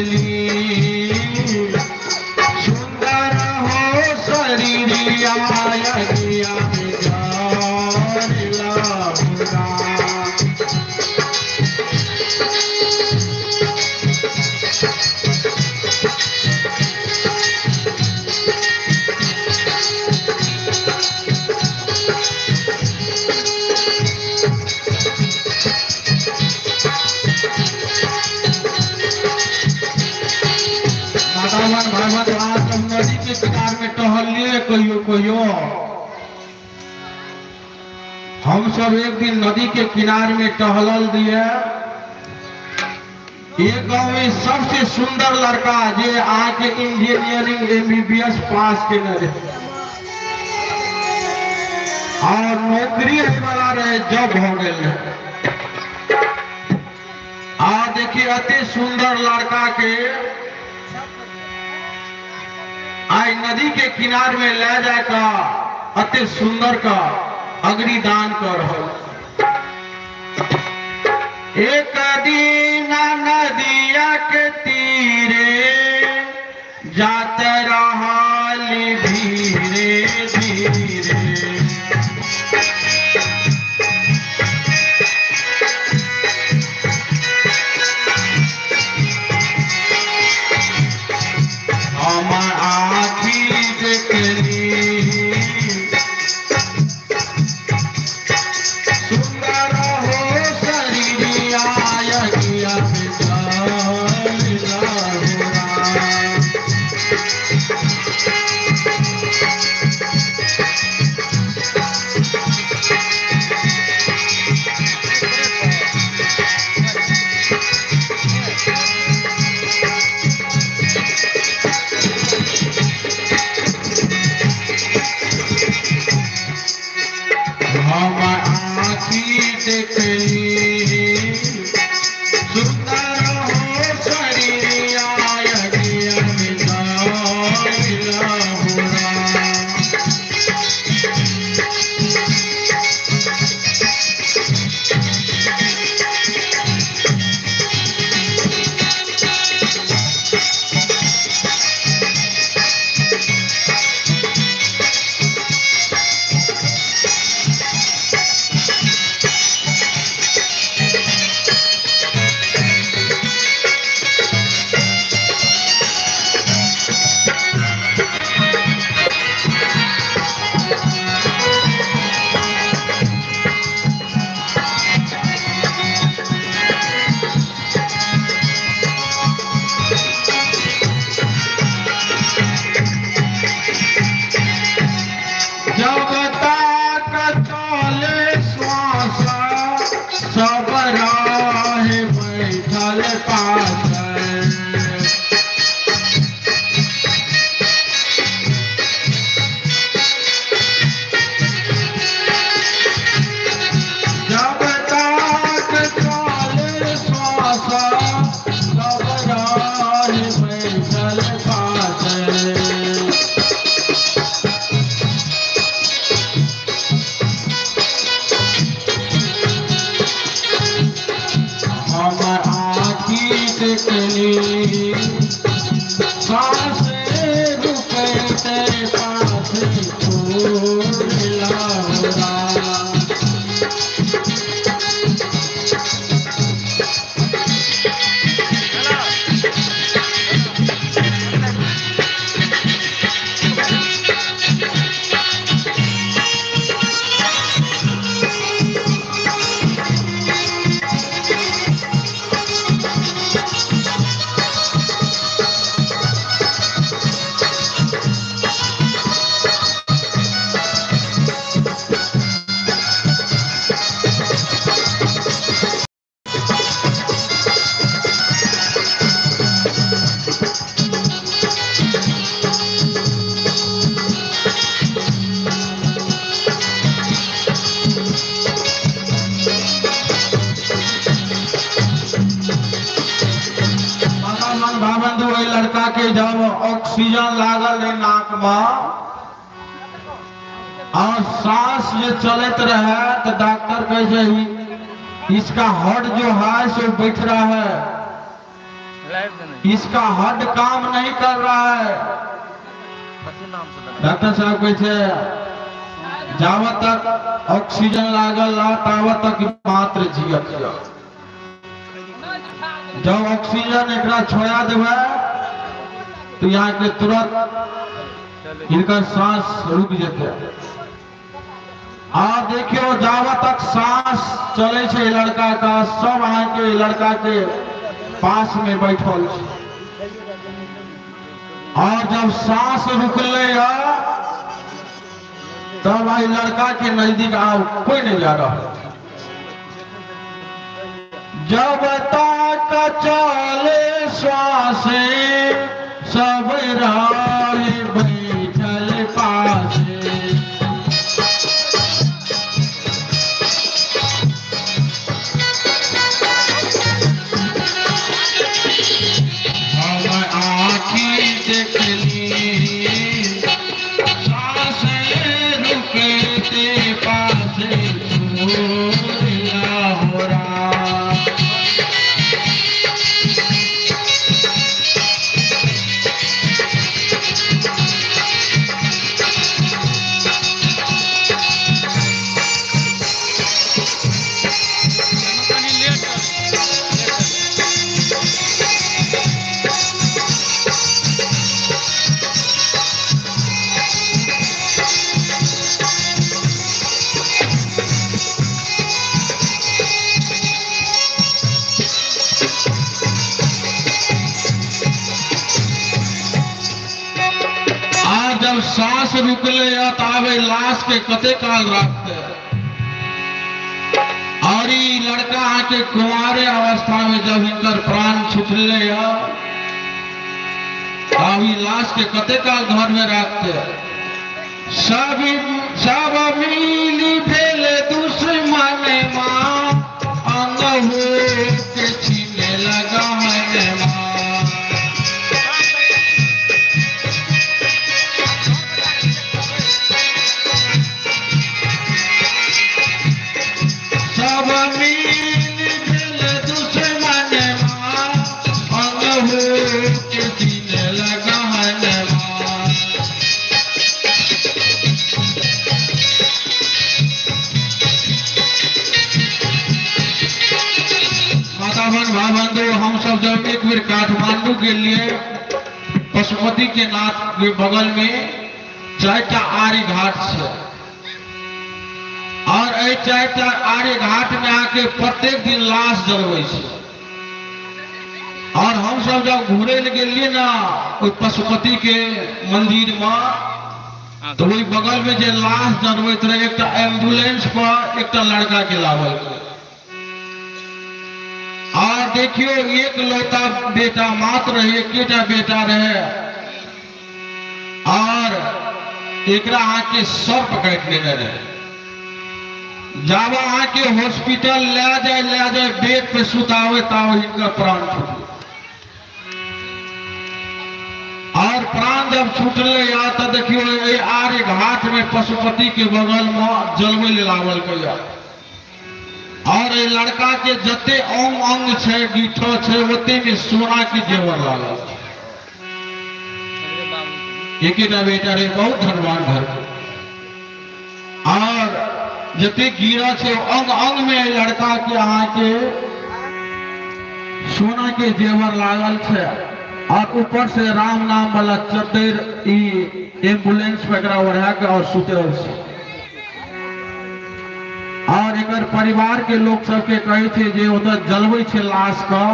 देखली सुंदर हो शरीरिया यज्ञिया में जारिला बुरा। भागवत आज हम नदी के किनारे में टहलिए कहियो हम सब एक दिन नदी के किनारे में टहल दिए। एक गांव में सबसे सुंदर लड़का जे आके इंजीनियरिंग MBBS पास के रहे और नौकरी वाला रहे जब हो गए। आ देखिए अति सुंदर लड़का के आई नदी के किनारे में ले जाकर अति सुंदर का अग्निदान कर हो। एक दिन नदिया के तीरे जात रहली धीरे धीरे। लड़का के जब ऑक्सीजन लागल है नाक में और सांस जो चलत रहे तो डॉक्टर कहे इसका हार्ट जो है सो बैठ रहा है इसका हड काम नहीं कर रहा है। डॉक्टर साहब कैसे जावत तक ऑक्सीजन लागल ना तावत तक मात्र जियत जा। जब ऑक्सीजन एकरा छोड़ा देवे तो यहाँ के तुरंत इनका सांस रुक जाते। आ देखियो जावत तक सांस चले छे लड़का का, सब यहाँ के लड़का के पास में बैठल छे। और जब सांस रुकले तब भाई लड़का के नजदीक आओ, कोई नहीं जा रहा। जब तक चले श्वासे सब राय बैठल पासे। जब सांस रुकले तावे लाश के कते काल रखते। और ये लड़का आके कुंवारे अवस्था में जब इनकर प्राण छुटले अभी लाश के कते काल घर में रखते। सब मिली भेले दुश्मन माँ अंग हो के छीने लगा है माँ। भाबंधु हम सब जब एक बार काठमांडू के लिए पशुपति के नाथ के बगल में 4टा आर्य घाट से और 4टा आर्य घाट में आके प्रत्येक दिन लाश जलवे। और हम सब जब घूरे लिए ना कोई पशुपति के मंदिर में तो वही बगल में जो लाश जलवत रहे एक एम्बुलेंस पर एक लड़का के लावल। और देखियो एक लौता बेटा मात्र एकेटा बेटा रहे और एकरा आके सर्प काट लेने रहे। जावा आके हॉस्पिटल ले जाए बेड पे सुतावे तावे इनका प्राण छूटे। और प्राण जब छूटले या तो देखियो आर्य घाट में पशुपति के बगल में जलवे ले लावल गया। और ये लड़का के जते अंग अंग छे गीठो छे ओते में सोना के जेवर लागल। एकेटा बेटा रे बहुत धनवान घर के। और जते गिरा छे अंग अंग में लड़का के यहाँ के सोना के जेवर लागल छे। और ऊपर से राम नाम वाला चद्दर एम्बुलेंस पे ओढ़ा के और सुतल छे। और एक परिवार के लोग सबके कहे थे जे उधर जलवे छे लाश का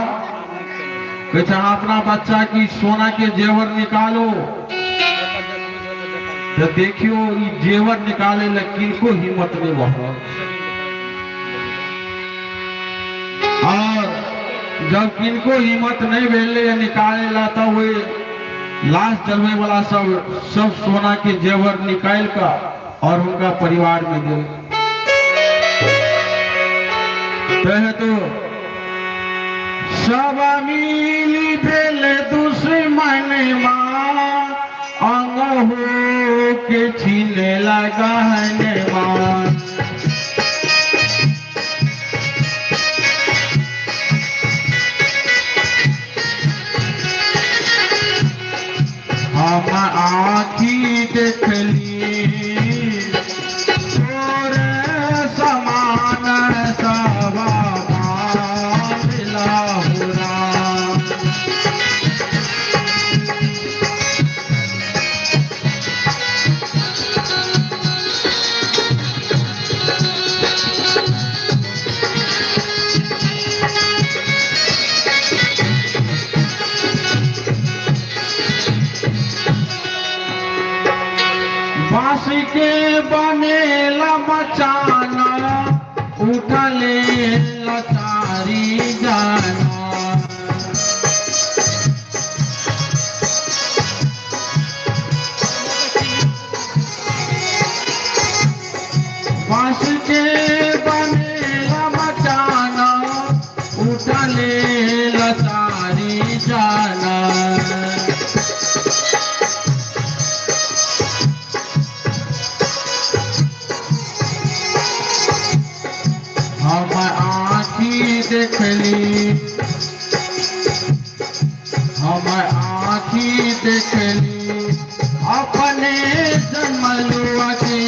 कहते अपना बच्चा की सोना के जेवर निकालो। तो देखियो ये जेवर निकाले ले किनको हिम्मत नहीं बहा। और जब किनको हिम्मत नहीं भेले निकाले ला तो वे लाश जलवे वाला सब सोना के जेवर निकाल का और उनका परिवार में दे। तो सब मिली भेले दुश्मन माँ अंग हो के छीने लगा है माँ। हम आँखी देखली तोरे समान सवा मामिला हुरा। बांस के बनेला मचाना उठले लचारी जाना। बांस के बनेला मचाना उठले लचारी जाना। हम आँखी देखली हम आँखी देखली अपने जन्मलुआ के